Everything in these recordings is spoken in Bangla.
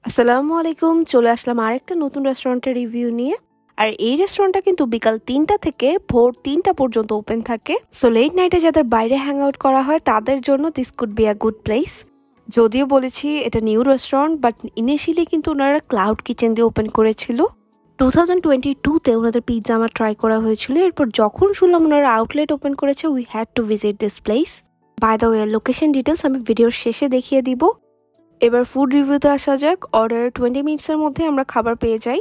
আসসালামু আলাইকুম, চলে আসলাম আরেকটা নতুন রেস্টুরেন্টের রিভিউ নিয়ে। আর এই রেস্টুরেন্টটা কিন্তু বিকাল 3টা থেকে ভোর 3টা পর্যন্ত ওপেন থাকে। সো লেট নাইটে যাদের বাইরে হ্যাং আউট করা হয় তাদের জন্য this could be a good place. যদিও বলেছি এটা নিউ রেস্টুরেন্ট, বাট ইনিশিয়ালি কিন্তু ওনারা ক্লাউড কিচেন দিয়ে ওপেন করেছিল। 2022-তে ওনাদের পিৎজা আমার ট্রাই করা হয়েছিল। এরপর যখন শুনলাম ওনারা আউটলেট ওপেন করেছে, we had to visit this place. By the way, location details আমি ভিডিওর শেষে দেখিয়ে দিব। এবার ফুড রিভিউতে আসা যাক। অর্ডার 20 মিনিটসের মধ্যে আমরা খাবার পেয়ে যাই।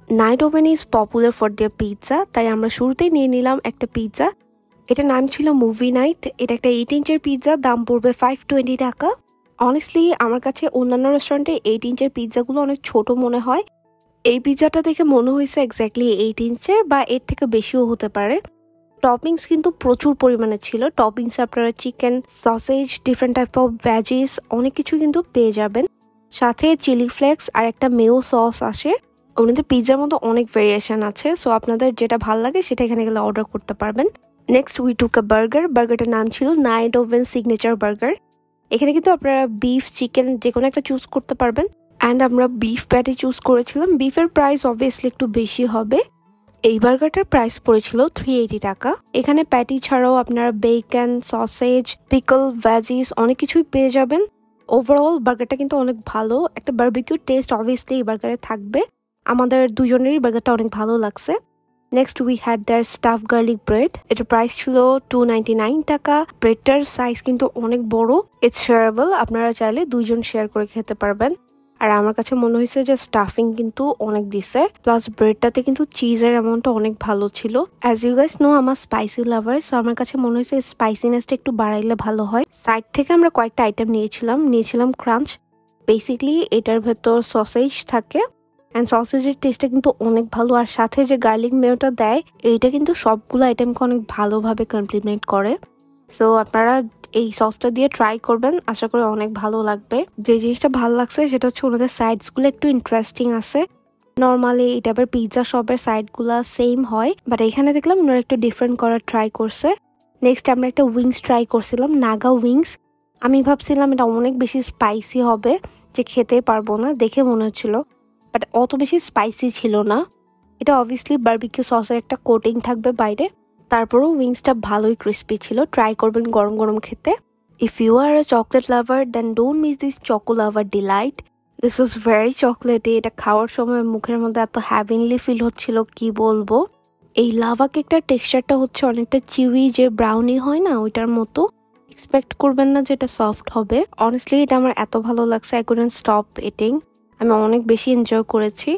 Night oven is popular for their pizza, তাই আমরা শুরুতেই নিয়ে নিলাম একটা পিৎজা। এটার নাম ছিল মুভি নাইট। এটা একটা 8 ইঞ্চের পিৎজা, দাম পড়বে 520 টাকা। অনেস্টলি আমার কাছে অন্যান্য রেস্টুরেন্টে 8 ইঞ্চের পিৎজাগুলো অনেক ছোট মনে হয়। এই পিৎজাটা দেখে মনে হয়েছে এক্স্যাক্টলি 8 ইঞ্চের বা এর থেকে বেশিও হতে পারে। টপিংস কিন্তু প্রচুর পরিমাণে ছিল। টপিংস আপনারা chicken, sausage, different type of veggies অনেক কিছু কিন্তু পেয়ে যাবেন। সাথে চিলি ফ্লেক্স আর একটা মেও সস আসে। ওনাদের পিৎজার মধ্যে অনেক ভেরিয়েশন আছে, সো আপনাদের যেটা ভালো লাগে সেটা এখানে গেলে অর্ডার করতে পারবেন। Next we took a burger. বার্গারটার নাম ছিল নাইট ওভেন সিগনেচার বার্গার। এখানে কিন্তু আপনারা বিফ, চিকেন যে কোনো একটা চুজ করতে পারবেন। অ্যান্ড আমরা বিফ প্যাটি চুজ করেছিলাম। বিফের প্রাইস অবভিয়াসলি একটু বেশি হবে। এই বার্গারটার প্রাইস পড়েছিল 380 টাকা। এখানে প্যাটি ছাড়াও আপনারা বেকন, সসেজ, পিকল, ভেজিস অনেক কিছুই পেয়ে যাবেন। ওভারঅল বার্গারটা কিন্তু অনেক ভালো। একটা বারবিকিউ টেস্ট অবভিয়াসলি এই বার্গারে থাকবে। আমাদের দুজনেরই বার্গারটা অনেক ভালো লাগছে। Next we had their stuff garlic bread. এটার প্রাইস ছিল 299 টাকা। ব্রেডটার সাইজ কিন্তু অনেক বড়। ইটস শেয়ারেবল, আপনারা চাইলে দুইজন শেয়ার করে খেতে পারবেন। আর আমার কাছে মনে হয়েছে যে স্টাফিং কিন্তু অনেক দিছে, প্লাস ব্রেডটাতে কিন্তু চিজের অ্যামাউন্টটা অনেক ভালো ছিল। অ্যাজ ইউ গাইস নো, আমার স্পাইসি লাভার, সো আমার কাছে মনে হয়েছে স্পাইসিনেসটা একটু বাড়াইলে ভালো হয়। সাইড থেকে আমরা কয়েকটা আইটেম নিয়েছিলাম ক্রাঞ্চ। বেসিকলি এটার ভেতর সসেজ থাকে অ্যান্ড সসেজের টেস্টটা কিন্তু অনেক ভালো। আর সাথে যে গার্লিক মেয়োটা দেয়, এইটা কিন্তু সবগুলো আইটেমকে অনেক ভালোভাবে কমপ্লিমেন্ট করে। সো আপনারা এই সসটা দিয়ে ট্রাই করবেন, আশা করি অনেক ভালো লাগবে। যে জিনিসটা ভালো লাগছে সেটা হচ্ছে ওনাদের সাইডসগুলো একটু ইন্টারেস্টিং আছে। নর্মালি এই টাইপের পিৎজা শপের সাইডগুলা সেম হয়, বাট এখানে দেখলাম ওনারা একটু ডিফারেন্ট করার ট্রাই করছে। নেক্সট আমরা একটা উইংস ট্রাই করছিলাম, নাগা উইংস। আমি ভাবছিলাম এটা অনেক বেশি স্পাইসি হবে, যে খেতে পারবো না দেখে মনে হচ্ছিল, বাট অত বেশি স্পাইসি ছিল না। এটা অবভিয়াসলি বারবিকিউ সসের একটা কোটিং থাকবে বাইরে। তারপরও উইংসটা ভালোই ক্রিস্পি ছিল। ট্রাই করবেন গরম গরম খেতে। If you are a chocolate lover then don't miss this choco lover delight. This was very chocolatey. এটা খাওয়ার সময় মুখের মধ্যে এত হ্যাভিনলি ফিল হচ্ছিল, কি বলবো। এই লাভা কেকটার টেক্সচারটা হচ্ছে অনেকটা চিউই যে ব্রাউনি হয় না, ওইটার মতো। এক্সপেক্ট করবেন না যে এটা সফট হবে। অনেস্টলি এটা আমার এত ভালো লাগছে, আই কুডন্ট স্টপ ইটিং। আমি অনেক বেশি এনজয় করেছি।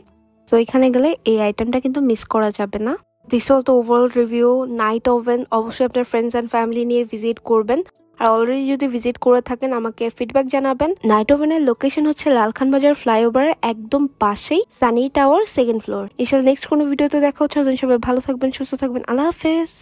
তো এখানে গেলে এই আইটেমটা কিন্তু মিস করা যাবে না। This was the overall review. Night oven অবশ্যই আপনার ফ্রেন্ডস অ্যান্ড ফ্যামিলি নিয়ে ভিজিট করবেন। আর অলরেডি যদি ভিজিট করে থাকেন আমাকে ফিডব্যাক জানাবেন। নাইট ওভেনের লোকেশন হচ্ছে লালখান বাজার ফ্লাইওভারের একদম পাশেই, সানি টাওয়ার 2nd ফ্লোর। ইনশাআল্লাহ নেক্সট কোনো ভিডিওতে দেখা হচ্ছে। সবাই ভালো থাকবেন, সুস্থ থাকবেন। আল্লাহ হাফেজ।